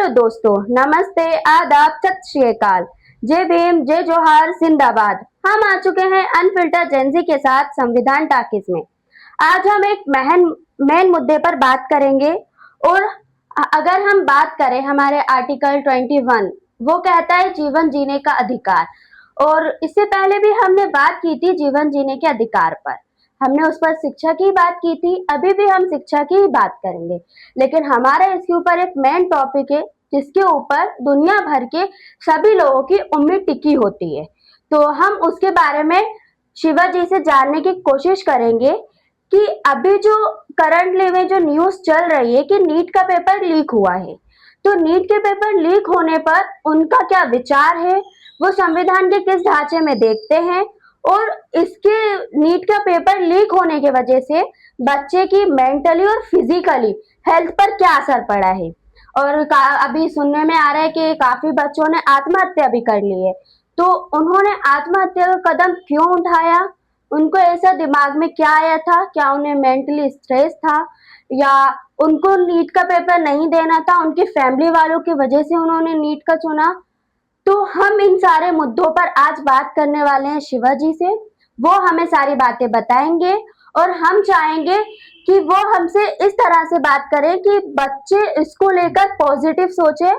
Hello दोस्तों, नमस्ते, आदाब, सत श्री अकाल, जय भीम, जय जोहार, जिंदाबाद। हम आ चुके हैं अनफिल्टर जेंजी के साथ संविधान टाकिस में। आज हम एक मेन मुद्दे पर बात करेंगे। और अगर हम बात करें हमारे आर्टिकल 21, वो कहता है जीवन जीने का अधिकार। और इससे पहले भी हमने बात की थी जीवन जीने के अधिकार पर। हमने उस पर शिक्षा की बात की थी, अभी भी हम शिक्षा की ही बात करेंगे। लेकिन हमारा इसके ऊपर एक मेन टॉपिक है जिसके ऊपर दुनिया भर के सभी लोगों की उम्मीद टिकी होती है। तो हम उसके बारे में शिवा जी से जानने की कोशिश करेंगे कि अभी जो करंटली में जो न्यूज चल रही है कि नीट का पेपर लीक हुआ है। तो नीट के पेपर लीक होने पर उनका क्या विचार है, वो संविधान के किस ढांचे में देखते हैं, और इसके नीट का पेपर लीक होने की वजह से बच्चे की मेंटली और फिजिकली हेल्थ पर क्या असर पड़ा है। और अभी सुनने में आ रहा है कि काफी बच्चों ने आत्महत्या भी कर ली है। तो उन्होंने आत्महत्या का कदम क्यों उठाया, उनको ऐसा दिमाग में क्या आया था, क्या उन्हें मेंटली स्ट्रेस था, या उनको नीट का पेपर नहीं देना था, उनकी फैमिली वालों की वजह से उन्होंने नीट का चुना। तो हम इन सारे मुद्दों पर आज बात करने वाले हैं शिवाजी से। वो हमें सारी बातें बताएंगे और हम चाहेंगे कि वो हमसे इस तरह से बात करें कि बच्चे इसको लेकर पॉजिटिव सोचे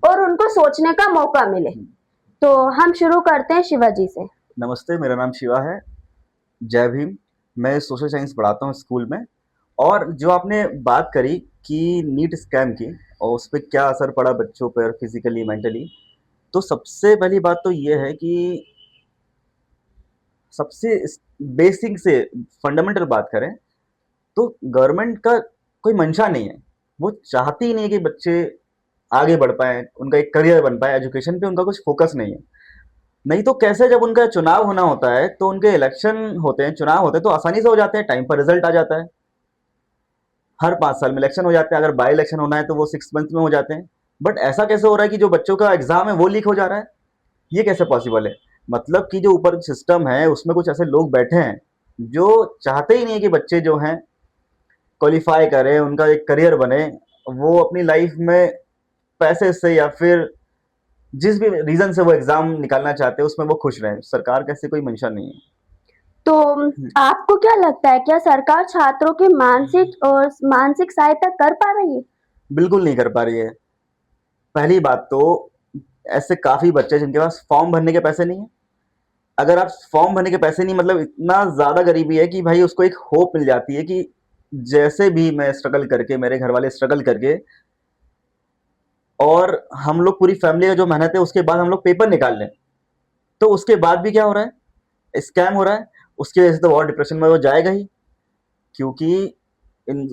और उनको सोचने का मौका मिले। तो हम शुरू करते हैं शिवाजी से। नमस्ते, मेरा नाम शिवा है। जय भीम। मैं सोशल साइंस पढ़ाता हूँ स्कूल में। और जो आपने बात करी कि नीट स्कैम की और उस पर क्या असर पड़ा बच्चों पर फिजिकली मेंटली, तो सबसे पहली बात तो ये है कि सबसे बेसिक से फंडामेंटल बात करें तो गवर्नमेंट का कोई मंशा नहीं है। वो चाहती ही नहीं है कि बच्चे आगे बढ़ पाए, उनका एक करियर बन पाए। एजुकेशन पे उनका कुछ फोकस नहीं है। नहीं तो कैसे, जब उनका चुनाव होना होता है तो उनके इलेक्शन होते हैं, चुनाव होते हैं तो आसानी से हो जाते हैं, टाइम पर रिजल्ट आ जाता है। हर 5 साल में इलेक्शन हो जाते हैं। अगर बाई इलेक्शन होना है तो वो 6 मंथ में हो जाते हैं। बट ऐसा कैसे हो रहा है कि जो बच्चों का एग्जाम है वो लीक हो जा रहा है? ये कैसे पॉसिबल है? मतलब कि जो ऊपर सिस्टम है उसमें कुछ ऐसे लोग बैठे हैं जो चाहते ही नहीं है कि बच्चे जो हैं क्वालिफाई करें, उनका एक करियर बने, वो अपनी लाइफ में पैसे से या फिर जिस भी रीजन से वो एग्जाम निकालना चाहते हैं उसमें वो खुश रहें। सरकार का ऐसी कोई मंशा नहीं है। तो आपको क्या लगता है, क्या सरकार छात्रों की मानसिक सहायता कर पा रही है? बिल्कुल नहीं कर पा रही है। पहली बात तो ऐसे काफी बच्चे जिनके पास फॉर्म भरने के पैसे नहीं है। अगर आप फॉर्म भरने के पैसे नहीं, मतलब इतना ज्यादा गरीबी है कि भाई उसको एक होप मिल जाती है कि जैसे भी मैं स्ट्रगल करके, मेरे घर वाले स्ट्रगल करके, और हम लोग पूरी फैमिली का जो मेहनत है उसके बाद हम लोग पेपर निकाल लें, तो उसके बाद भी क्या हो रहा है? स्कैम हो रहा है। उसकी वजह से तो और डिप्रेशन में वो जाएगा ही, क्योंकि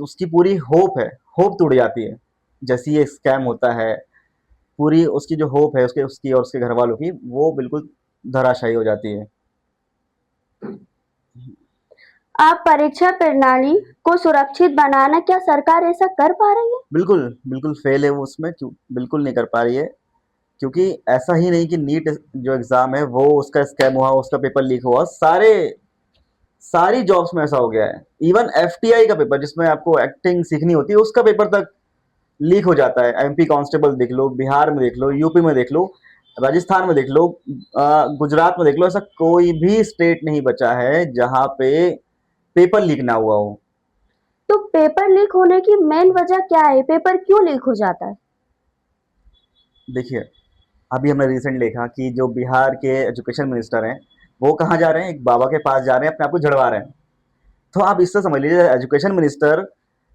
उसकी पूरी होप है, होप टूट जाती है जैसे ये स्कैम होता है। पूरी उसकी जो होप है उसके उसकी और उसके घर वालों की, वो बिल्कुल धराशायी हो जाती है। आप परीक्षा प्रणाली को सुरक्षित बनाना, क्या सरकार ऐसा कर पा रही है? बिल्कुल बिल्कुल फेल है वो उसमें, क्यों बिल्कुल नहीं कर पा रही है। क्योंकि ऐसा ही नहीं कि नीट जो एग्जाम है वो उसका स्कैम हुआ, उसका पेपर लीक हुआ, सारी जॉब्स में ऐसा हो गया है। इवन एफटीआई का पेपर जिसमें आपको एक्टिंग सीखनी होती है उसका पेपर तक लीक हो जाता है। एमपी कांस्टेबल देख लो, बिहार में देख लो, यूपी में देख लो, राजस्थान में देख लो, गुजरात में देख लो, ऐसा कोई भी स्टेट नहीं बचा है जहां पे पेपर लीक ना हुआ हो। तो पेपर लीक होने की मेन वजह क्या है, पेपर क्यों लीक हो जाता है? देखिए, अभी हमने रिसेंट देखा कि जो बिहार के एजुकेशन मिनिस्टर हैं वो कहाँ जा रहे हैं? एक बाबा के पास जा रहे हैं, अपने आप को झड़वा रहे हैं। तो आप इससे समझ लीजिए, एजुकेशन मिनिस्टर,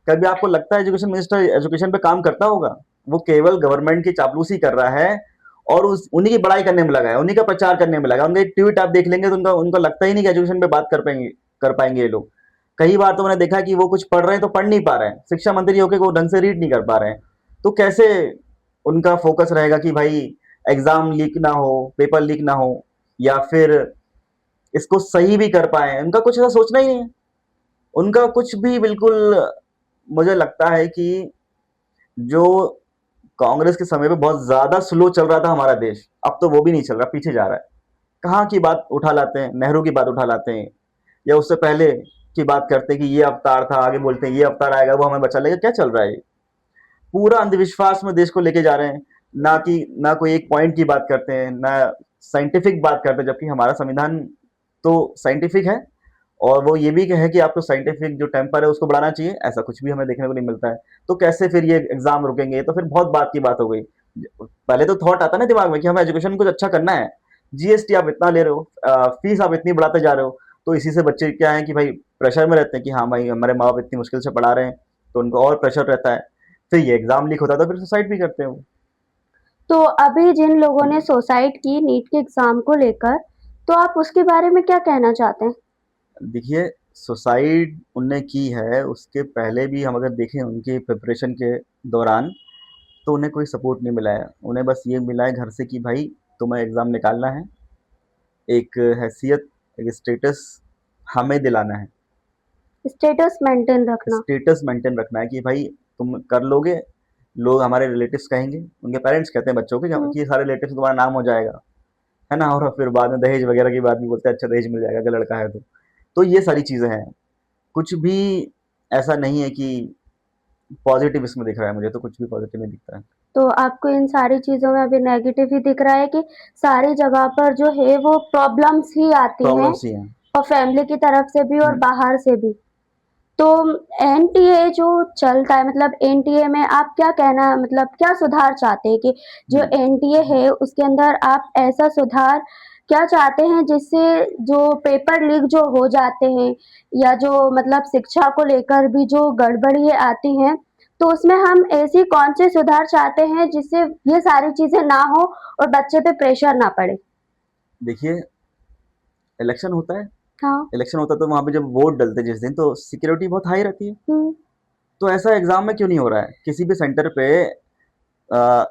कभी आपको लगता है एजुकेशन मिनिस्टर एजुकेशन पे काम करता होगा? वो केवल गवर्नमेंट की चापलूसी कर रहा है और उस उन्हीं की बड़ाई करने में लगा है, उन्हीं का प्रचार करने में लगा है। उनका एक ट्वीट आप देख लेंगे तो उनका उनको लगता ही नहीं कि एजुकेशन पे बात कर पाएंगे ये लोग। कई बार तो मैंने देखा कि वो कुछ पढ़ रहे हैं तो पढ़ नहीं पा रहे हैं, शिक्षा मंत्री होकर वो ढंग से रीड नहीं कर पा रहे हैं। तो कैसे उनका फोकस रहेगा कि भाई एग्जाम लीक ना हो, पेपर लीक ना हो, या फिर इसको सही भी कर पाए? उनका कुछ ऐसा सोचना ही नहीं है। उनका कुछ भी बिल्कुल, मुझे लगता है कि जो कांग्रेस के समय पे बहुत ज्यादा स्लो चल रहा था हमारा देश, अब तो वो भी नहीं चल रहा, पीछे जा रहा है। कहाँ की बात उठा लाते हैं? नेहरू की बात उठा लाते हैं, या उससे पहले की बात करते हैं कि ये अवतार था, आगे बोलते हैं ये अवतार आएगा वो हमें बचा लेगा। क्या चल रहा है? पूरा अंधविश्वास में देश को लेके जा रहे हैं। ना कोई एक पॉइंट की बात करते हैं, ना साइंटिफिक बात करते हैं, जबकि हमारा संविधान तो साइंटिफिक है और वो ये भी है कि आपको साइंटिफिक जो टेम्पर है उसको बढ़ाना चाहिए, ऐसा कुछ भी हमें देखने को नहीं मिलता है। तो कैसे फिर ये एग्जाम रुकेंगे? तो फिर बहुत बात की बात हो गई। पहले तो थॉट आता ना दिमाग में कि हमें एजुकेशन में कुछ अच्छा करना है, जीएसटी आप इतना ले रहे हो, फीस आप इतनी बढ़ाते जा रहे हो, तो इसी से बच्चे क्या है कि भाई प्रेशर में रहते हैं कि हाँ भाई हमारे माँ बाप इतनी मुश्किल से पढ़ा रहे हैं, तो उनको और प्रेशर रहता है। फिर ये एग्जाम लीक होता है तो फिर सुसाइड भी करते हैं वो। तो अभी जिन लोगों ने सुसाइड की नीट के एग्जाम को लेकर, तो आप उसके बारे में क्या कहना चाहते हैं? देखिए, सुसाइड उनने की है, उसके पहले भी हम अगर देखें उनके प्रिपरेशन के दौरान, तो उन्हें कोई सपोर्ट नहीं मिला है। उन्हें बस ये मिला है घर से कि भाई तुम्हें एग्ज़ाम निकालना है, एक हैसियत, एक स्टेटस हमें दिलाना है। स्टेटस मेंटेन रखना। स्टेटस मेंटेन रखना है कि भाई तुम कर लोगे, लोग हमारे रिलेटिव्स कहेंगे, उनके पेरेंट्स कहते हैं बच्चों के हम्म। कि सारे रिलेटिव्स में तुम्हारा नाम हो जाएगा, है ना? और फिर बाद में दहेज वगैरह की बात भी बोलते हैं, अच्छा दहेज मिल जाएगा अगर लड़का है तो। तो ये सारी चीज़ें हैं। कुछ भी ऐसा नहीं है कि पॉजिटिव इसमें दिख रहा है, मुझे तो कुछ भी पॉजिटिव नहीं दिखता है। तो आपको इन सारी चीज़ों में अभी नेगेटिव ही दिख रहा है कि सारी जगह पर जो है वो प्रॉब्लम्स ही आती हैं, प्रॉब्लम्स ही हैं। और फैमिली की तरफ से भी और हम्म। बाहर से भी। तो एनटीए जो चलता है, मतलब एनटीए में आप क्या कहना, मतलब क्या सुधार चाहते हैं कि जो हम्म। एनटीए है उसके अंदर आप ऐसा सुधार क्या चाहते हैं जिससे जो पेपर लीक जो हो जाते हैं, या जो मतलब शिक्षा को लेकर भी जो गड़बड़ियाँ आती हैं, तो उसमें हम ऐसी कौन से सुधार चाहते हैं जिससे ये सारी चीज़ें ना हो और बच्चे पे प्रेशर ना पड़े? देखिए, इलेक्शन होता है, हाँ। इलेक्शन होता है तो वहाँ पे जब वोट डलते हैं जिस दिन, तो सिक्योरिटी बहुत हाई रहती है। हुँ। तो ऐसा एग्ज़ाम में क्यों नहीं हो रहा है? किसी भी सेंटर पे अ,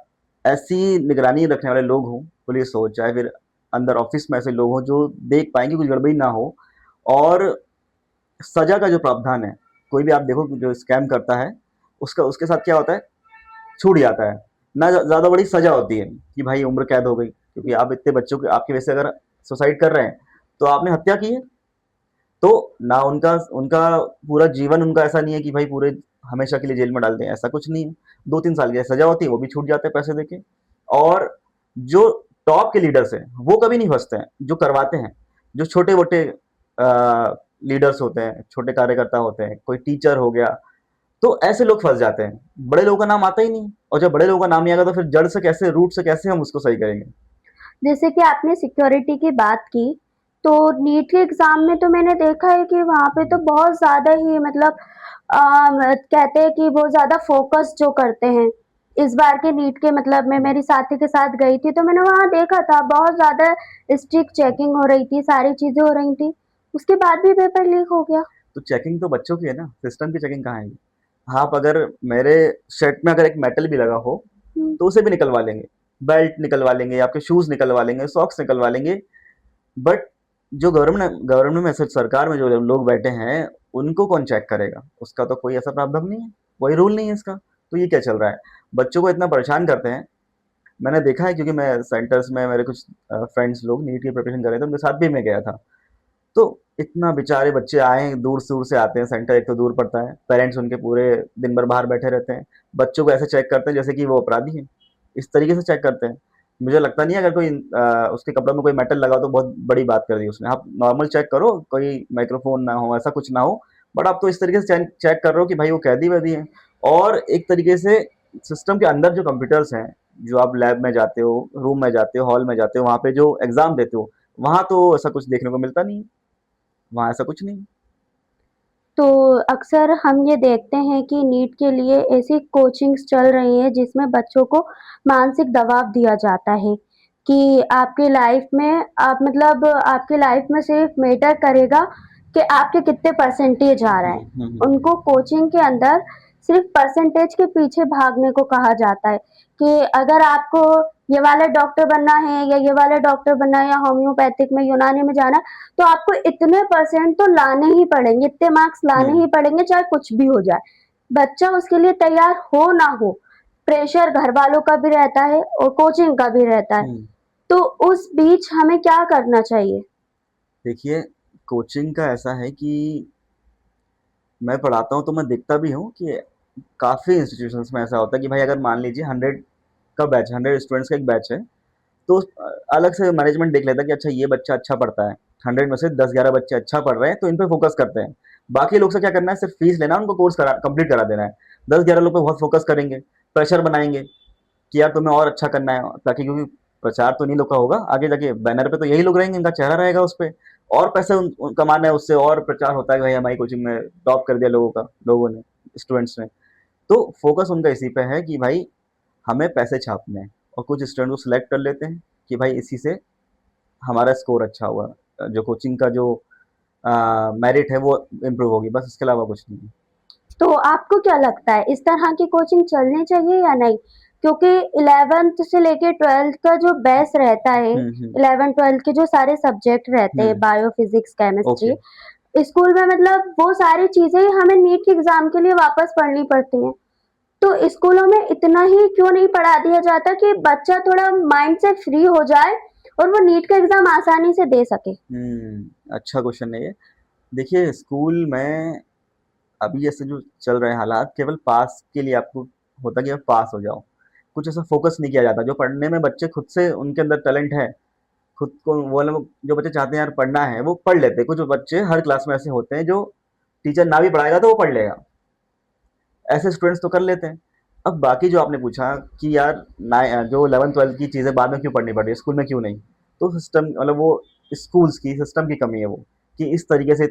ऐसी निगरानी रखने वाले लोग हों, पुलिस हो, चाहे फिर अंदर ऑफ़िस में ऐसे लोग हों जो देख पाएँ कि कुछ गड़बड़ी ना हो, और सज़ा का जो प्रावधान है, कोई भी आप देखो कि जो स्कैम करता है, उसका उसके साथ क्या होता है, छूट जाता है। ना ज़्यादा बड़ी सज़ा होती है कि भाई उम्र कैद हो गई, क्योंकि आप इतने बच्चों के आपकी वजह से अगर सुसाइड कर रहे हैं, तो आपने हत्या की है। तो ना उनका उनका पूरा जीवन उनका ऐसा नहीं है कि भाई पूरे हमेशा के लिए जेल में डाल दें, ऐसा कुछ नहीं है। 2-3 साल की सज़ा होती है, वो भी छूट जाते हैं पैसे देके। और जो टॉप के लीडर्स हैं, वो कभी नहीं फँसते हैं, जो करवाते हैं। जो छोटे-मोटे लीडर्स होते हैं, छोटे कार्यकर्ता होते हैं, कोई टीचर हो गया, तो ऐसे लोग फँस जाते हैं। बड़े लोगों का नाम आता ही नहीं, और जब बड़े लोगों का नाम नहीं आएगा तो फिर जड़ से कैसे, रूट से कैसे हम उसको सही करेंगे? जैसे कि आपने सिक्योरिटी की बात की, तो नीट के एग्ज़ाम में तो मैंने देखा है कि वहाँ पे तो बहुत ज़्यादा ही मतलब कहते हैं कि बहुत ज़्यादा फ़ोकस जो करते हैं। इस बार के नीट के मतलब मैं मेरी साथी के साथ गई थी, तो मैंने वहाँ देखा था बहुत ज़्यादा स्ट्रिक्ट चेकिंग हो रही थी, सारी चीज़ें हो रही थी। उसके बाद भी पेपर लीक हो गया। तो चेकिंग तो बच्चों की है ना, सिस्टम की चेकिंग कहाँ है? आप अगर मेरे शर्ट में अगर एक मेटल भी लगा हो, हुँ। तो उसे भी निकलवा लेंगे, बेल्ट निकलवा लेंगे, आपके शूज़ निकलवा लेंगे, सॉक्स निकलवा लेंगे। बट जो गवर्नमेंट में सरकार में जो लोग बैठे हैं, उनको कौन चेक करेगा? उसका तो कोई ऐसा प्रावधान नहीं है, कोई रूल नहीं है इसका। तो ये क्या चल रहा है? बच्चों को इतना परेशान करते हैं। मैंने देखा है क्योंकि मैं सेंटर्स में मेरे कुछ फ्रेंड्स लोग नीट की प्रिपरेशन कर रहे थे, उनके साथ भी मैं गया था। तो इतना बेचारे बच्चे आए, दूर दूर से आते हैं, सेंटर एक तो दूर पड़ता है, पेरेंट्स उनके पूरे दिन भर बाहर बैठे रहते हैं, बच्चों को ऐसे चेक करते हैं जैसे कि वो अपराधी हैं, इस तरीके से चेक करते हैं। मुझे लगता नहीं है अगर कोई उसके कपड़ों में कोई मेटल लगा हो तो बहुत बड़ी बात कर दी उसने। आप नॉर्मल चेक करो, कोई माइक्रोफोन ना हो, ऐसा कुछ ना हो, बट आप तो इस तरीके से चेक कर रहे हो कि भाई वो कैदी वैदी है। और एक तरीके से सिस्टम के अंदर जो कंप्यूटर्स हैं, जो आप लैब में जाते हो, रूम में जाते हो, हॉल में जाते हो, वहाँ पे जो एग्जाम देते हो, वहाँ तो ऐसा कुछ देखने को मिलता नहीं है, वहाँ ऐसा कुछ नहीं। तो अक्सर हम ये देखते हैं कि नीट के लिए ऐसी कोचिंग्स चल रही हैं जिसमें बच्चों को मानसिक दबाव दिया जाता है कि आपकी लाइफ में आप मतलब आपकी लाइफ में सिर्फ मैटर करेगा कि आपके कितने परसेंटेज आ रहा है। उनको कोचिंग के अंदर सिर्फ परसेंटेज के पीछे भागने को कहा जाता है कि अगर आपको ये वाला डॉक्टर बनना है या ये वाला डॉक्टर बनना है या होम्योपैथिक में, यूनानी में जाना, तो आपको इतने परसेंट तो लाने ही पड़ेंगे, इतने मार्क्स लाने हम्म। ही पड़ेंगे चाहे कुछ भी हो जाए। बच्चा उसके लिए तैयार हो ना हो, प्रेशर घर वालों का भी रहता है और कोचिंग का भी रहता है। हम्म। तो उस बीच हमें क्या करना चाहिए? देखिए, कोचिंग का ऐसा है कि मैं पढ़ाता हूँ तो मैं देखता भी हूँ कि काफ़ी इंस्टीट्यूशंस में ऐसा होता है कि भाई अगर मान लीजिए 100 का बैच, 100 स्टूडेंट्स का एक बैच है, तो अलग से मैनेजमेंट देख लेता है कि अच्छा ये बच्चा अच्छा पढ़ता है, 100 में से 10-11 बच्चे अच्छा पढ़ रहे हैं तो इन पे फोकस करते हैं। बाकी लोग से क्या करना है, सिर्फ फीस लेना है, उनको कोर्स करा कंप्लीट करा देना है। 10-11 लोग पे बहुत फोकस करेंगे, प्रेशर बनाएंगे कि यार तुम्हें और अच्छा करना है, ताकि क्योंकि प्रचार तो नहीं लोग का होगा, आगे जाके बैनर पे तो यही लोग रहेंगे, इनका चेहरा रहेगा उस पे, और पैसे कमाना है उससे, और प्रचार होता है कि भाई हमारी कोचिंग में टॉप कर दिया लोगों ने, स्टूडेंट्स ने। तो फोकस उनका इसी पे है कि भाई हमें पैसे छापने हैं, और कुछ स्टूडेंट को सिलेक्ट कर लेते हैं कि भाई इसी से हमारा स्कोर अच्छा हुआ, जो कोचिंग का जो मेरिट है वो इम्प्रूव होगी, बस इसके अलावा कुछ नहीं है। तो आपको क्या लगता है इस तरह की कोचिंग चलनी चाहिए या नहीं? क्योंकि 11th से लेके 12th का जो बेस रहता है, हम्म 11 12 के जो सारे सब्जेक्ट रहते हैं, hmm bio physics okay. Chemistry, school में मतलब वो सारी चीजें ही हमें नीट के एग्जाम के लिए वापस पढ़नी पड़ती हैं। तो स्कूलों में इतना ही क्यों नहीं पढ़ा दिया जाता कि बच्चा थोड़ा माइंड से फ्री हो जाए और वो नीट का एग्जाम आसानी से दे सके? अच्छा क्वेश्चन है ये। देखिए स्कूल में अभी जैसे जो चल रहे हैं हालात, केवल पास के लिए आपको होता है कि आप पास हो जाओ, कुछ ऐसा फोकस नहीं किया जाता। जो पढ़ने में बच्चे खुद से, उनके अंदर टैलेंट है, खुद को वो लोग, जो बच्चे चाहते हैं यार पढ़ना है वो पढ़ लेते हैं। कुछ बच्चे हर क्लास में ऐसे होते हैं जो टीचर ना भी पढ़ाएगा तो वो पढ़ लेगा, ऐसे स्टूडेंट्स तो कर लेते हैं। अब बाकी जो आपने पूछा कि यार जो 11th 12th की चीज़ें बाद में क्यों पढ़नी पड़ रही है, स्कूल में क्यों नहीं, तो सिस्टम मतलब वो स्कूल्स की सिस्टम की कमी है वो, कि इस तरीके से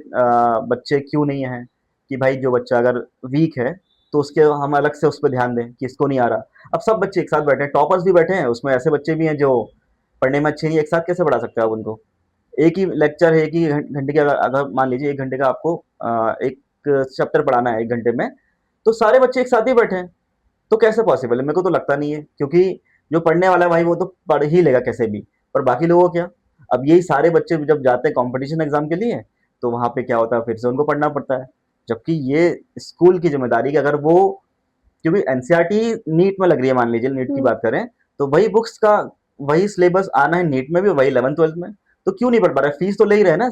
बच्चे क्यों नहीं हैं कि भाई जो बच्चा अगर वीक है तो उसके हम अलग से उस पर ध्यान दें कि इसको नहीं आ रहा। अब सब बच्चे एक साथ बैठे हैं, टॉपर्स भी बैठे हैं, उसमें ऐसे बच्चे भी हैं जो पढ़ने में अच्छे नहीं, एक साथ कैसे पढ़ा सकते हो आप उनको? एक ही लेक्चर है, एक ही घंटे के, अगर अगर मान लीजिए 1 घंटे का आपको एक चैप्टर पढ़ाना है 1 घंटे में, तो सारे बच्चे एक साथ ही बैठे हैं, तो कैसे पॉसिबल है? मेरे को तो लगता नहीं है, क्योंकि जो पढ़ने वाला है भाई वो तो पढ़ ही लेगा कैसे भी, पर बाकी लोगों को क्या? अब यही सारे बच्चे जब जाते हैं कंपटीशन एग्जाम के लिए, तो वहां पे क्या होता है, फिर से उनको पढ़ना पड़ता है। जबकि ये स्कूल की जिम्मेदारी कि अगर वो, क्योंकि एनसीईआरटी नीट में लग रही है, मान लीजिए नीट की हम्म बात करें, तो वही बुक्स का वही सिलेबस आना है नीट में भी, वही 11th 12th में, तो क्यों नहीं पढ़ पा रहे? फीस तो ले ही रहे हैं ना,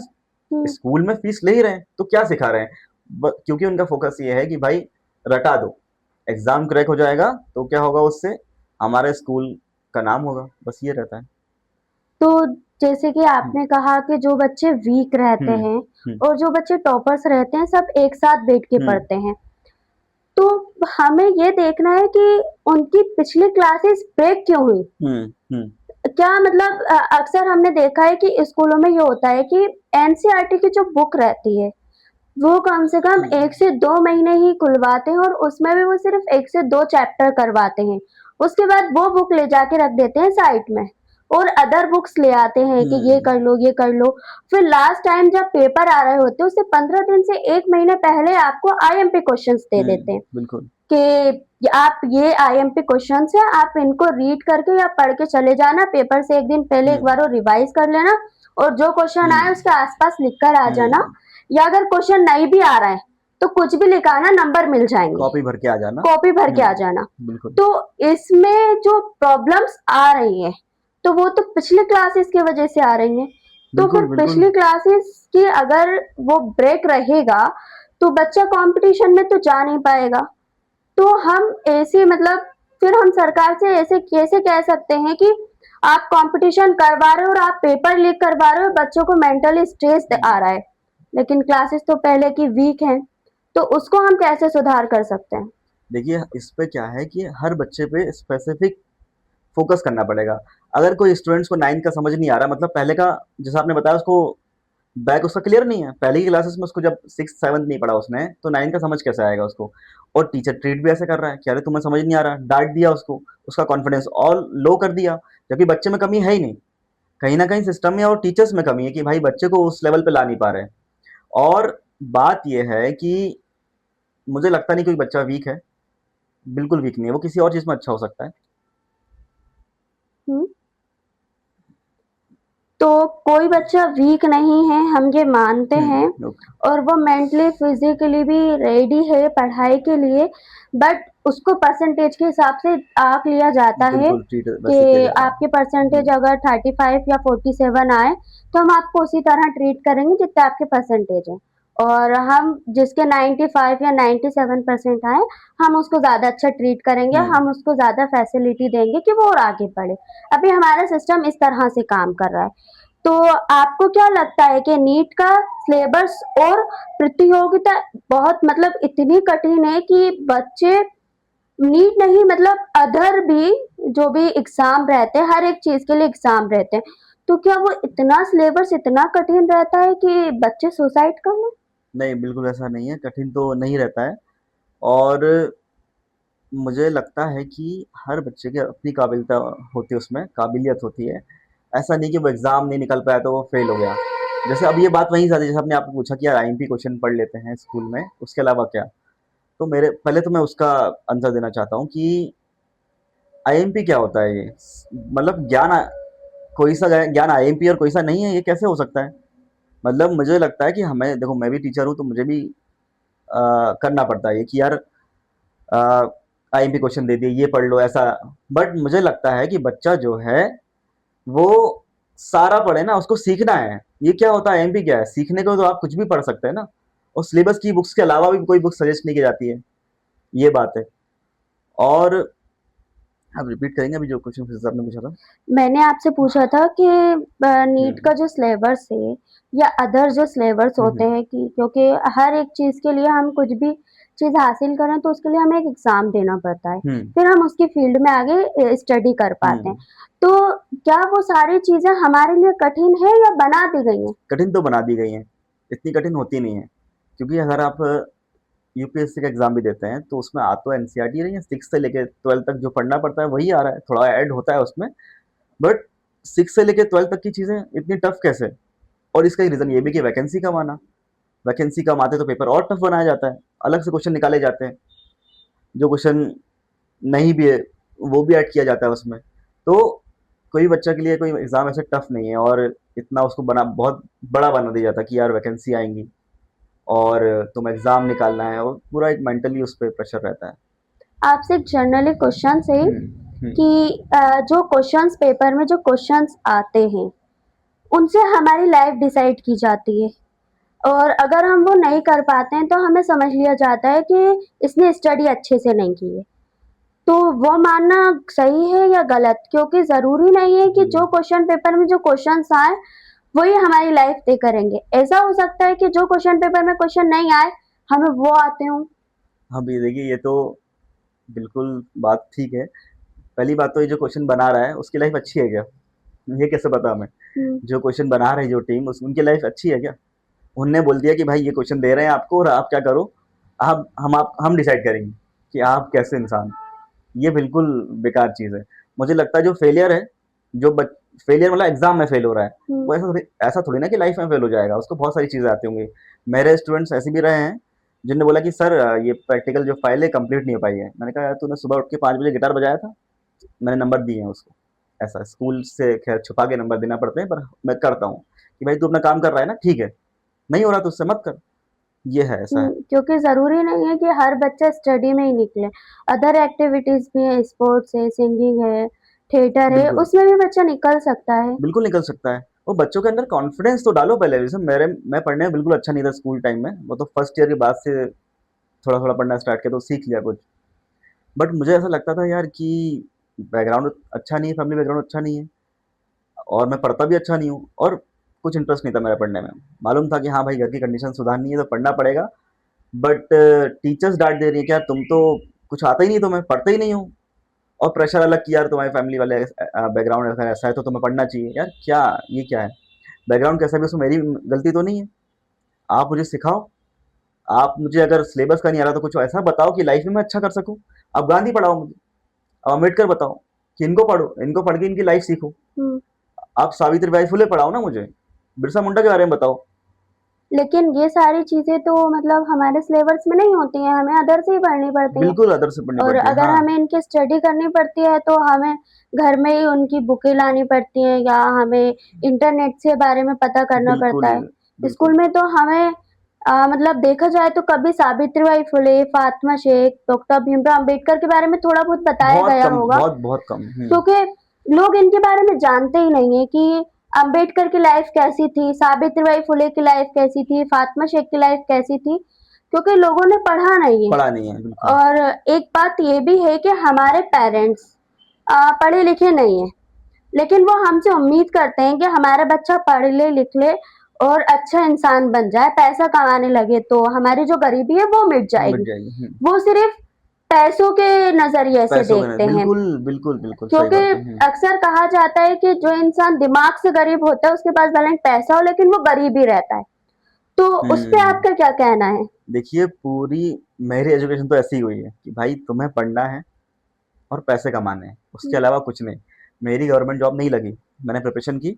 हम्म स्कूल में फीस ले ही रहे हैं, तो क्या सिखा रहे हैं? क्योंकि उनका फोकस ये है कि भाई रटा दो, एग्जाम क्रैक हो जाएगा तो क्या होगा उससे, हमारे स्कूल का नाम होगा, बस ये रहता है। तो जैसे कि हम्म आपने कहा कि जो बच्चे वीक रहते हम्म हैं हम्म और जो बच्चे टॉपर्स रहते हैं, सब एक साथ बैठ के हम्म पढ़ते हैं, तो हमें ये देखना है कि उनकी पिछली क्लासेस ब्रेक क्यों हुई? हम्म क्या मतलब अक्सर हमने देखा है कि स्कूलों में ये होता है कि एनसीईआरटी की जो बुक रहती है वो कम से कम हम्म 1 से 2 महीने ही खुलवाते हैं और उसमें भी वो सिर्फ 1 से 2 चैप्टर करवाते हैं। उसके बाद वो बुक ले जाके रख देते हैं साइड में और अदर बुक्स ले आते हैं कि ये हम्म कर लो, ये कर लो। फिर लास्ट टाइम जब पेपर आ रहे होते हैं उससे 15 दिन से 1 महीने पहले आपको आईएमपी क्वेश्चंस दे देते हैं बिल्कुल। कि आप ये आईएमपी क्वेश्चंस है, आप इनको रीड करके या पढ़ के चले जाना, पेपर से 1 दिन पहले एक हम्म बार वो रिवाइज कर लेना और जो क्वेश्चन आए हम्म उसके आसपास लिख कर आ जाना। हम्म या अगर क्वेश्चन नहीं भी आ रहा है तो कुछ भी लिखाना, नंबर मिल जाएंगे, कॉपी भर के आ जाना। कॉपी भर के आ जाना। बिल्कुल। तो इसमें जो प्रॉब्लम्स आ रही है तो वो तो पिछले क्लासेस की वजह से आ रही हैं। तो फिर बिल्कुल बिल्कुल। पिछली क्लासेस की अगर वो ब्रेक रहेगा तो बच्चा कंपटीशन में तो जा नहीं पाएगा। तो हम ऐसे मतलब फिर हम सरकार से ऐसे कैसे कह सकते हैं कि आप कंपटीशन करवा रहे हो और आप पेपर लीक करवा रहे हो, बच्चों को मेंटली स्ट्रेस आ रहा है, लेकिन क्लासेस तो पहले की वीक हैं, तो उसको हम कैसे सुधार कर सकते हैं? देखिए इस पे क्या है कि हर बच्चे पे स्पेसिफिक फोकस करना पड़ेगा। अगर कोई स्टूडेंट्स को 9th का समझ नहीं आ रहा, मतलब पहले का, जैसा आपने बताया, उसको बैक उसका क्लियर नहीं है, पहले की क्लासेस में उसको जब 6th 7th नहीं पढ़ा उसने, तो 9th का समझ कैसे आएगा उसको? और टीचर ट्रीट भी ऐसे कर रहा है कि अरे तुम्हें समझ नहीं आ रहा, डांट दिया उसको, उसका कॉन्फिडेंस और लो कर दिया, जबकि बच्चे में कमी है ही नहीं। कहीं ना कहीं सिस्टम में और टीचर्स में कमी है कि भाई बच्चे को उस लेवल पे ला नहीं पा रहे हैं। और बात यह है कि मुझे लगता नहीं कोई बच्चा वीक है, बिल्कुल वीक नहीं है, वो किसी और चीज़ में अच्छा हो सकता है। हम्म तो कोई बच्चा वीक नहीं है, हम ये मानते हैं, ओके। और वो मेंटली फिजिकली भी रेडी है पढ़ाई के लिए, बट उसको परसेंटेज के हिसाब से आंक लिया जाता है बिल्कुल ट्रीट कि वैसे किया जाता है। आपके परसेंटेज अगर 35 या 47 आए तो हम आपको उसी तरह ट्रीट करेंगे जितने आपके परसेंटेज है। और हम जिसके 95 या 97% आए, हम उसको ज्यादा अच्छा ट्रीट करेंगे, हम उसको ज्यादा फैसिलिटी देंगे कि वो और आगे बढ़े। अभी हमारा सिस्टम इस तरह से काम कर रहा है। तो आपको क्या लगता है कि नीट का सिलेबस और प्रतियोगिता बहुत मतलब इतनी कठिन है कि बच्चे नीट नहीं मतलब अदर भी जो भी एग्जाम रहते हैं, हर एक चीज के लिए एग्जाम रहते हैं, तो क्या वो इतना सिलेबस इतना कठिन रहता है कि बच्चे सुसाइड कर लें? नहीं, बिल्कुल ऐसा नहीं है, कठिन तो नहीं रहता है। और मुझे लगता है कि हर बच्चे की अपनी काबिलियत होती है, उसमें काबिलियत होती है। ऐसा नहीं कि वो एग्ज़ाम नहीं निकल पाया तो वो फेल हो गया। जैसे अब ये बात वहीं से आती है, जैसे आपने आपको पूछा कि यार आईएमपी क्वेश्चन पढ़ लेते हैं स्कूल में, उसके अलावा क्या? तो मेरे पहले तो मैं उसका आंसर देना चाहता हूँ कि आईएमपी क्या होता है ये? मतलब कोई सा ज्ञान आईएमपी और कोई सा नहीं है, ये कैसे हो सकता है? मतलब मुझे लगता है कि हमें देखो, मैं भी टीचर हूँ तो मुझे भी करना पड़ता है ये कि यार आईएमपी क्वेश्चन दे दिए, ये पढ़ लो ऐसा। बट मुझे लगता है कि बच्चा जो है वो सारा पढ़े ना, उसको सीखना है। ये क्या होता है, आईएमपी क्या है? सीखने को तो आप कुछ भी पढ़ सकते हैं ना, और सिलेबस की बुक्स के अलावा भी कोई बुक सजेस्ट नहीं की जाती है, ये बात है। और आप रिपीट करेंगे अभी जो क्वेश्चन फिर से आपने पूछा था? मैंने आपसे पूछा था कि नीट हम्म का जो सिलेबस है या अदर जो सिलेबस होते हम्म हैं कि क्योंकि हर एक चीज के लिए हम कुछ भी चीज हासिल करें तो उसके लिए हमें एक एग्जाम देना पड़ता है, हम्म फिर हम उसकी फील्ड में आगे स्टडी कर पाते हैं। हम्म तो क्या वो सारी चीजें हमारे लिए कठिन है या बना दी गई हैं? कठिन तो बना दी गई हैं, इतनी कठिन होती नहीं है। क्योंकि अगर आप यूपीएससी का एग्जाम भी देते हैं तो उसमें आ तो एनसीईआरटी रही है, 6 से लेके 12 तक जो पढ़ना पड़ता है वही आ रहा है, थोड़ा ऐड होता है उसमें। बट 6 से लेके 12 तक की चीज़ें इतनी टफ कैसे? और इसका एक रीज़न ये भी कि वैकेंसी कम आना। वैकेंसी कम आते तो पेपर और टफ बनाया जाता है, अलग से क्वेश्चन निकाले जाते हैं, जो क्वेश्चन नहीं भी है वो भी ऐड किया जाता है उसमें। तो कोई बच्चा के लिए कोई एग्ज़ाम ऐसे टफ नहीं है, और इतना उसको बना बहुत बड़ा बना दिया जाता है कि यार वैकेंसी आएंगी और तुम एग्ज़ाम निकालना है, और पूरा एक मेंटली उस पर प्रेशर रहता है। आपसे एक जनरली क्वेश्चन है हम्म। कि जो क्वेश्चंस पेपर में जो क्वेश्चंस आते हैं उनसे हमारी लाइफ डिसाइड की जाती है, और अगर हम वो नहीं कर पाते हैं तो हमें समझ लिया जाता है कि इसने स्टडी अच्छे से नहीं की है। तो वो मानना सही है या गलत? क्योंकि जरूरी नहीं है कि जो क्वेश्चन पेपर में जो क्वेश्चंस आए वही हमारी लाइफ तय करेंगे। ऐसा हो सकता है कि जो क्वेश्चन पेपर में क्वेश्चन नहीं आए हमें वो आते हों। हाँ भी देखिए, ये तो बिल्कुल बात ठीक है। पहली बात तो ये जो क्वेश्चन बना रहा है उसकी लाइफ अच्छी है क्या? ये कैसे पता हमें? हम्म, जो क्वेश्चन बना रही जो टीम उनकी लाइफ अच्छी है क्या? उनने बोल दिया कि भाई ये क्वेश्चन दे रहे हैं आपको और आप क्या करो, हम डिसाइड करेंगे कि आप कैसे इंसान। ये बिल्कुल बेकार चीज़ है। मुझे लगता है जो फेलियर है, जो फेलियर मतलब एग्जाम में फेल हो रहा है, वो ऐसा थोड़ी ना कि लाइफ में फेल हो जाएगा, उसको बहुत सारी चीज़ें आती होंगी। मेरे स्टूडेंट्स ऐसे भी रहे हैं जिनने बोला कि सर ये प्रैक्टिकल जो फाइल है कंप्लीट नहीं हो पाई है। मैंने कहा यार तूने सुबह उठ के 5 बजे गिटार बजाया था, मैंने नंबर दिए हैं उसको। ऐसा स्कूल से खैर छुपा के नंबर देना पड़ते हैं, पर मैं करता हूँ कि भाई तू अपना काम कर रहा है ना, ठीक है, नहीं हो रहा तो उससे मत कर। ये है, ऐसा है। क्योंकि जरूरी नहीं है कि हर बच्चा स्टडी में ही निकले, अदर एक्टिविटीज भी है, स्पोर्ट्स है, सिंगिंग है, थिएटर है, बिल्कुल उसमें भी बच्चा निकल सकता है। बिल्कुल निकल सकता है। वो बच्चों के अंदर कॉन्फिडेंस तो डालो पहले। जैसे मैं पढ़ने में बिल्कुल अच्छा नहीं था स्कूल टाइम में, वो तो फर्स्ट ईयर के बाद से थोड़ा थोड़ा पढ़ना स्टार्ट किया तो सीख लिया कुछ। बट मुझे ऐसा लगता था यार कि बैकग्राउंड अच्छा नहीं है, फैमिली बैकग्राउंड अच्छा नहीं है, और मैं पढ़ता भी अच्छा नहीं हूँ, और कुछ इंटरेस्ट नहीं था मेरा पढ़ने में। मालूम था कि हाँ भाई घर की कंडीशन सुधारनी है तो पढ़ना पड़ेगा। बट टीचर्स डांट दे रही है कि यार तुम तो कुछ आता ही नहीं, तो मैं पढ़ता ही नहीं हूँ। और प्रेशर अलग कि यार तुम्हारी फैमिली वाले बैकग्राउंड ऐसा है तो तुम्हें पढ़ना चाहिए। यार क्या, ये क्या है? बैकग्राउंड कैसा भी, उसमें मेरी गलती तो नहीं है। आप मुझे सिखाओ, आप मुझे अगर सिलेबस का नहीं आ रहा तो कुछ ऐसा बताओ कि लाइफ में मैं अच्छा कर सकूं। आप गांधी पढ़ाओ मुझे, आप अम्बेडकर बताओ कि इनको पढ़ो, इनको पढ़ के इनकी लाइफ सीखो। हम्म, आप सावित्रीबाई फुले पढ़ाओ ना मुझे, बिरसा मुंडा के बारे में बताओ। लेकिन ये सारी चीजें तो मतलब हमारे सिलेबस में नहीं होती हैं, हमें अदर से ही पढ़नी पड़ती हैं। बिल्कुल अदर से पढ़नी और पड़ती है, अगर हाँ। हमें इनकी स्टडी करनी पड़ती है तो हमें घर में ही उनकी बुकें लानी पड़ती हैं या हमें इंटरनेट से बारे में पता करना बिल्कुल पड़ता है। बिल्कुल। स्कूल में तो हमें मतलब देखा जाए तो कभी सावित्रीबाई फुले, फातिमा शेख, डॉक्टर भीमराव अंबेडकर के बारे में थोड़ा बहुत बताया बहुत गया कम, होगा, बहुत बहुत कम। क्योंकि लोग इनके बारे में जानते ही नहीं है कि अंबेडकर की लाइफ कैसी थी, सावित्रीबाई फुले की लाइफ कैसी थी, फातिमा शेख की लाइफ कैसी थी, क्योंकि लोगों ने पढ़ा नहीं है। पढ़ा नहीं है बिल्कुल। और एक बात ये भी है कि हमारे पेरेंट्स पढ़े लिखे नहीं है, लेकिन वो हमसे उम्मीद करते हैं कि हमारा बच्चा पढ़ ले लिख ले और अच्छा इंसान बन जाए, पैसा कमाने लगे तो हमारी जो गरीबी है वो मिट मिट जाएगी। जाएगी। वो सिर्फ पैसों के नजरिए से पैसों के देखते हैं, बिल्कुल बिल्कुल बिल्कुल सही क्योंकि बात है। अक्सर कहा जाता है कि जो इंसान दिमाग से गरीब होता है उसके पास भले ही पैसा हो लेकिन वो गरीब ही रहता है। तो उस पे हम्म। आपका क्या कहना है? देखिए पूरी मेरी एजुकेशन तो ऐसी ही हुई है कि भाई तुम्हें पढ़ना है और पैसे कमाने हैं, उसके अलावा कुछ नहीं। मेरी गवर्नमेंट जॉब नहीं लगी, मैंने प्रिपरेशन की,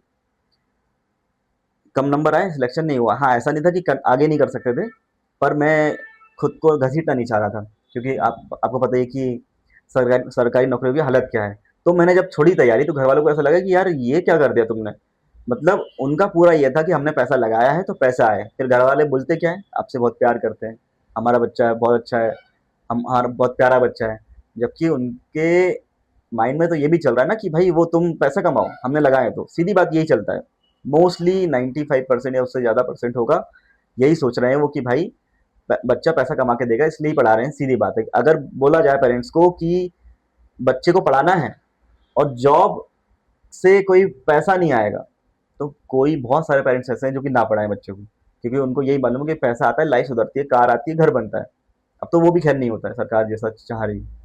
कम नंबर आए, सिलेक्शन नहीं हुआ। हाँ, ऐसा नहीं था कि आगे नहीं कर सकते थे, पर मैं खुद को घसीटना नहीं चाह रहा था, क्योंकि आपको पता ही है कि सरकारी सरकारी नौकरियों की हालत क्या है। तो मैंने जब छोड़ी तैयारी तो घर वालों को ऐसा लगा कि यार ये क्या कर दिया तुमने। मतलब उनका पूरा ये था कि हमने पैसा लगाया है तो पैसा आए। फिर घर वाले बोलते क्या है, आपसे बहुत प्यार करते हैं, हमारा बच्चा है बहुत अच्छा है, हम हमारा बहुत प्यारा बच्चा है। जबकि उनके माइंड में तो ये भी चल रहा है ना कि भाई वो तुम पैसा कमाओ, हमने लगाया है। तो सीधी बात यही चलता है, मोस्टली 95% या उससे ज़्यादा परसेंट होगा, यही सोच रहे हैं वो कि भाई बच्चा पैसा कमा के देगा इसलिए ही पढ़ा रहे हैं। सीधी बात है, अगर बोला जाए पेरेंट्स को कि बच्चे को पढ़ाना है और जॉब से कोई पैसा नहीं आएगा, तो कोई बहुत सारे पेरेंट्स ऐसे हैं जो कि ना पढ़ाएं बच्चों को, क्योंकि उनको यही मालूम है कि पैसा आता है, लाइफ सुधरती है, कार आती है, घर बनता है। अब तो वो भी खैर नहीं होता है, सरकार जैसा चाह रही है।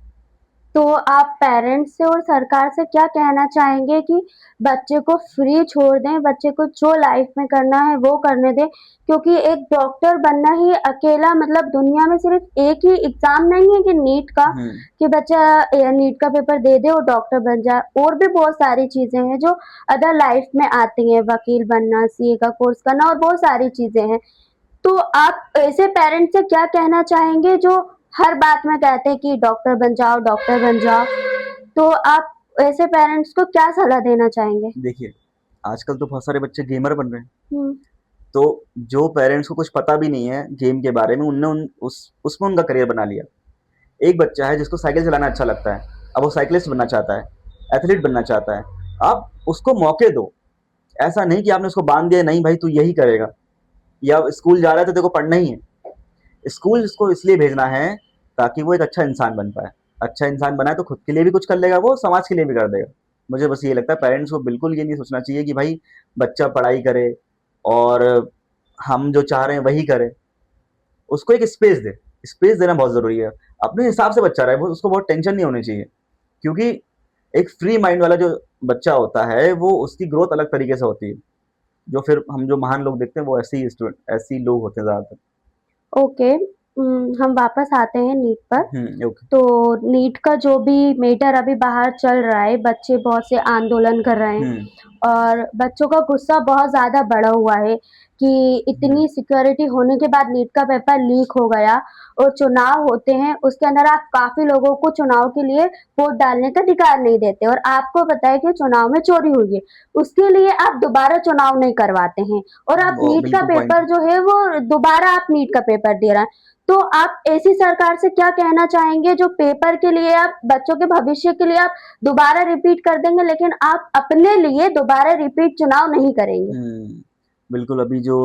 तो आप पेरेंट्स से और सरकार से क्या कहना चाहेंगे कि बच्चे को फ्री छोड़ दें, बच्चे को जो लाइफ में करना है वो करने दें, क्योंकि एक डॉक्टर बनना ही अकेला मतलब दुनिया में सिर्फ एक ही एग्जाम नहीं है कि नीट का, हम्म। कि बच्चा नीट का पेपर दे दे और डॉक्टर बन जाए। और भी बहुत सारी चीजें हैं जो अदर लाइफ में आती हैं, वकील बनना, सीए का कोर्स करना और बहुत सारी चीजें हैं। तो आप ऐसे पेरेंट्स से क्या कहना चाहेंगे जो हर बात में कहते हैं कि डॉक्टर बन जाओ, डॉक्टर बन जाओ? तो आप ऐसे पेरेंट्स को क्या सलाह देना चाहेंगे? देखिए आजकल तो बहुत सारे बच्चे गेमर बन रहे हैं। हुँ, तो जो पेरेंट्स को कुछ पता भी नहीं है गेम के बारे में, उनने उसमें उनका करियर बना लिया। एक बच्चा है जिसको साइकिल चलाना अच्छा लगता है, अब वो साइकिलिस्ट बनना चाहता है, एथलीट बनना चाहता है। आप उसको मौके दो, ऐसा नहीं कि आपने उसको बांध दिया नहीं भाई तू यही करेगा, या स्कूल जा रहा है तो तेरे को पढ़ना ही है। स्कूल इसको इसलिए भेजना है ताकि वो एक अच्छा इंसान बन पाए। अच्छा इंसान बना है तो खुद के लिए भी कुछ कर लेगा, वो समाज के लिए भी कर देगा। मुझे बस ये लगता है पेरेंट्स को बिल्कुल ये नहीं सोचना चाहिए कि भाई बच्चा पढ़ाई करे और हम जो चाह रहे हैं वही करे। उसको एक स्पेस दे, स्पेस देना बहुत ज़रूरी है। अपने हिसाब से बच्चा रहे, वो उसको बहुत टेंशन नहीं होनी चाहिए, क्योंकि एक फ्री माइंड वाला जो बच्चा होता है वो उसकी ग्रोथ अलग तरीके से होती है। जो फिर हम जो महान लोग देखते हैं वो ऐसे ही स्टूडेंट ऐसे ही लोग होते हैं ज़्यादातर। ओके। हम वापस आते हैं नीट पर। ओके। तो नीट का जो भी मैटर अभी बाहर चल रहा है, बच्चे बहुत से आंदोलन कर रहे हैं और बच्चों का गुस्सा बहुत ज़्यादा बढ़ा हुआ है कि इतनी सिक्योरिटी होने के बाद नीट का पेपर लीक हो गया और चुनाव होते हैं, उसके अंदर आप काफ़ी लोगों को चुनाव के लिए वोट डालने का अधिकार नहीं देते और आपको पता है कि चुनाव में चोरी हुई है, उसके लिए आप दोबारा चुनाव नहीं करवाते हैं और आप वो नीट का बिल्कुल पॉइंट। पेपर जो है वो दोबारा आप नीट का पेपर दे रहे हैं। तो आप ऐसी सरकार से क्या कहना चाहेंगे जो पेपर के लिए आप बच्चों के भविष्य के लिए आप दोबारा रिपीट कर देंगे लेकिन आप अपने लिए दोबारा रिपीट चुनाव नहीं करेंगे? बिल्कुल, अभी जो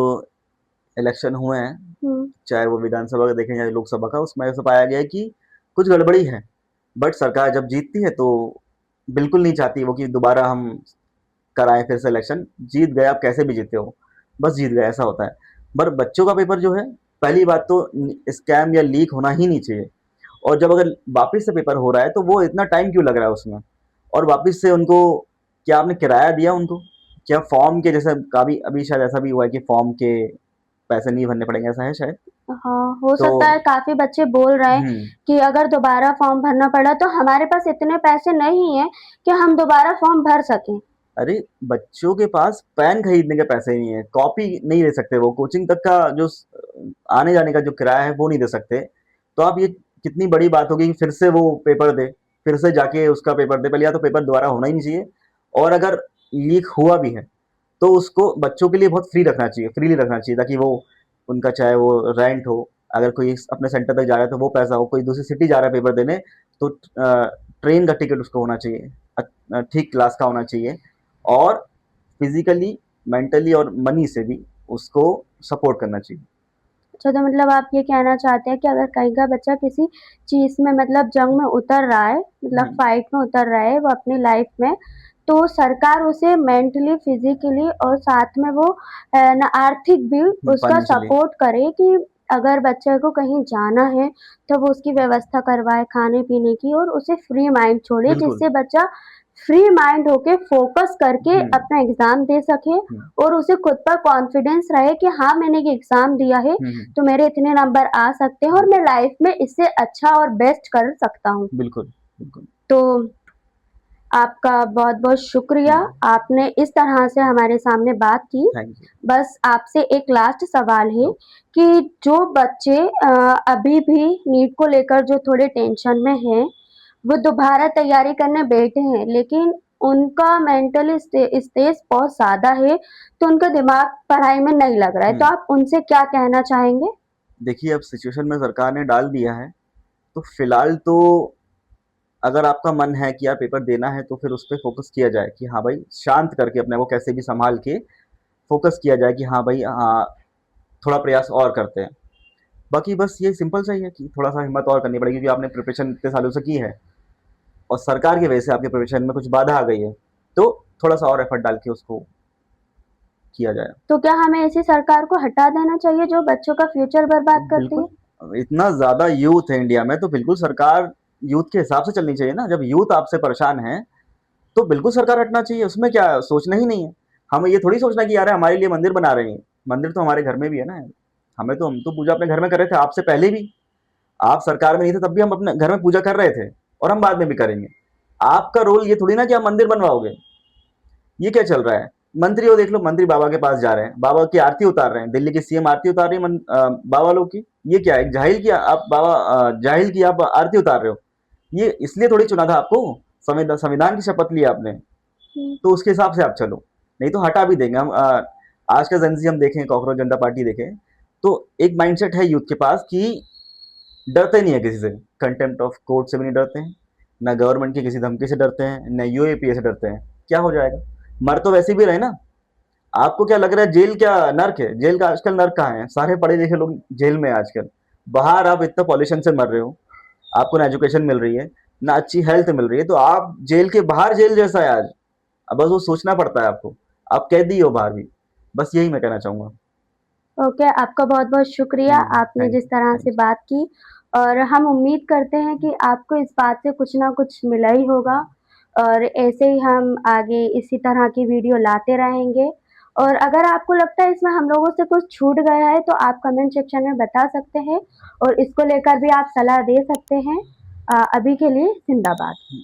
इलेक्शन हुए हैं, हम्म, चाहे वो विधानसभा का देखें या लोकसभा का, उसमें ऐसा पाया गया है कि कुछ गड़बड़ी है। बट सरकार जब जीतती है तो बिल्कुल नहीं चाहती वो कि दोबारा हम कराएं फिर से इलेक्शन। जीत गए आप कैसे भी जीते हो, बस जीत गए ऐसा होता है। पर बच्चों का पेपर जो है, पहली बात तो स्कैम या लीक होना ही नहीं चाहिए। और जब अगर वापस से पेपर हो रहा है तो वो इतना टाइम क्यों लग रहा है उसमें। और वापस से उनको क्या आपने किराया दिया उनको, क्या फॉर्म के जैसे काफी अभी शायद ऐसा भी हुआ है कि फॉर्म के पैसे नहीं भरने पड़ेंगे, ऐसा है शायद। हाँ, हो तो सकता है काफ़ी बच्चे बोल रहे हैं हम्म कि अगर दोबारा फॉर्म भरना पड़ा तो हमारे पास इतने पैसे नहीं हैं कि हम दोबारा फॉर्म भर सकें। अरे बच्चों के पास पेन खरीदने के पैसे नहीं है, कॉपी नहीं दे सकते, वो कोचिंग तक का जो आने जाने का जो किराया है वो नहीं दे सकते। तो आप ये कितनी बड़ी बात होगी कि फिर से वो पेपर दे, फिर से जाके उसका पेपर दे। पहले या तो पेपर दोबारा होना ही नहीं चाहिए, और अगर लीक हुआ भी है तो उसको बच्चों के लिए बहुत फ्री रखना चाहिए, फ्रीली रखना चाहिए, ताकि वो उनका चाहे वो रेंट हो, अगर कोई अपने सेंटर तक जा रहा है तो वो पैसा हो, कोई दूसरी सिटी जा रहा है पेपर देने तो ट्रेन का टिकट उसको होना चाहिए, ठीक क्लास का होना चाहिए। और फिजिकली, मेंटली और मनी से भी उसको सपोर्ट करना चाहिए। अच्छा, तो मतलब आप ये कहना चाहते हैं कि अगर कहीं का बच्चा किसी चीज़ में मतलब जंग में उतर रहा है, मतलब फाइट में उतर रहा है वो अपनी लाइफ में, तो सरकार उसे मेंटली, फिज़िकली और साथ में वो ना आर्थिक भी उसका फाइनेंशियली सपोर्ट करे कि अगर बच्चे को कहीं जाना है, तो वो उसकी व्यवस्था करवाए खाने-पीने की और उसे फ्री माइंड छोड़े, बिल्कुल। जिससे बच्चा फ्री माइंड होके फ़ोकस करके हुँ, अपना एग्ज़ाम दे सके हुँ, और उसे खुद पर कॉन्फिडेंस रहे कि हाँ, मैंने ये एग्ज़ाम दिया है, हुँ, हुँ, तो मेरे इतने नंबर आ सकते हैं और मैं लाइफ में इससे अच्छा और बेस्ट कर सकता हूँ। बिल्कुल, बिल्कुल। तो आपका बहुत-बहुत शुक्रिया, हुँ, आपने इस तरह से हमारे सामने बात की। Thank you. बस आपसे एक लास्ट सवाल है ओके, कि जो बच्चे अभी भी नीट को लेकर जो थोड़े टेंशन में हैं, वो दोबारा तैयारी करने बैठे हैं, लेकिन उनका मेंटली स्ट्रेस बहुत ज़्यादा है, तो उनका दिमाग पढ़ाई में नहीं लग रहा है। तो हुँ। आप उनसे क्या कहना चाहेंगे? देखिए, अब सिचुएशन में सरकार ने डाल दिया है, तो फिलहाल तो अगर आपका मन है कि यार पेपर देना है, तो फिर उस पे फ़ोकस किया जाए कि हाँ भाई, शांत करके अपने को कैसे भी सँभाल के फ़ोकस किया जाए कि हाँ भाई, थोड़ा प्रयास और करते हैं। बाकी बस ये सिंपल सा ही है कि थोड़ा-सा हिम्मत और करनी पड़ेगी, क्योंकि आपने प्रिपरेशन इतने सालों से की है और सरकार की वजह से आपके प्रिपरेशन में कुछ बाधा आ गई है, तो थोड़ा-सा और एफर्ट डाल के उसको किया जाए। तो क्या हमें ऐसी सरकार को हटा देना चाहिए जो बच्चों का फ्यूचर बर्बाद करती है? बिल्कुल, इतना ज़्यादा यूथ है इंडिया में, तो बिल्कुल सरकार यूथ के हिसाब से चलनी चाहिए ना। जब यूथ आपसे परेशान है, तो बिल्कुल सरकार हटना चाहिए, उसमें क्या सोचना ही नहीं है। हमें ये थोड़ी सोचना कि यार हमारे लिए मंदिर बना रहे हैं, मंदिर तो हमारे घर में भी है ना। हम तो पूजा अपने घर में कर रहे थे, आपसे पहले भी। आप सरकार में नहीं थे तब भी हम अपने घर में पूजा कर रहे थे और हम बाद में भी करेंगे। आपका रोल ये थोड़ी ना कि आप मंदिर बनवाओगे। ये क्या चल रहा है? मंत्री को देख लो, मंत्री बाबा के पास जा रहे हैं, बाबा की आरती उतार रहे हैं, दिल्ली की सीएम आरती उतार रही है बाबा लोग की। ये क्या है? जाहिल की आप बाबा, जाहिल की आप आरती उतार रहे हो। ये इसलिए थोड़ी चुना था आपको, संविधान की शपथ ली आपने, हुँ। तो उसके हिसाब से आप चलो, नहीं तो हटा भी देंगे हम। आज का जेनजी हम देखें, कॉकरोच जनता पार्टी देखें, तो एक माइंडसेट है यूथ के पास कि डरते नहीं है किसी से, कंटेम्प्ट ऑफ कोर्ट से भी नहीं डरते हैं, ना गवर्नमेंट की किसी धमकी से डरते हैं, ना यूएपीए से डरते हैं। क्या हो जाएगा? मर तो वैसे भी रहे ना। आपको क्या लग रहा है जेल क्या नर्क है? जेल का आजकल नर्क कहाँ है? सारे पढ़े लिखे लोग जेल में हैं आजकल। बाहर आप इतना पॉल्यूशन से मर रहे हो, आपको ना एजुकेशन मिल रही है, ना अच्छी हेल्थ मिल रही है, तो आप जेल के बाहर जेल जैसा है आज। अब बस वो सोचना पड़ता है आपको, आप कैदी हो बाहर भी। बस यही मैं कहना चाहूंगा। ओके, आपका बहुत-बहुत शुक्रिया, आपने थैंक जिस यू, तरह थैंक से बात की और हम उम्मीद करते हैं कि आपको इस बात से कुछ ना कुछ मिला ही होगा और ऐसे ही हम आगे इसी तरह की वीडियो लाते रहेंगे और अगर आपको लगता है इसमें हम लोगों से कुछ छूट गया है, तो आप कमेंट सेक्शन में बता सकते हैं और इसको लेकर भी आप सलाह दे सकते हैं। अभी के लिए ज़िंदाबाद। यू।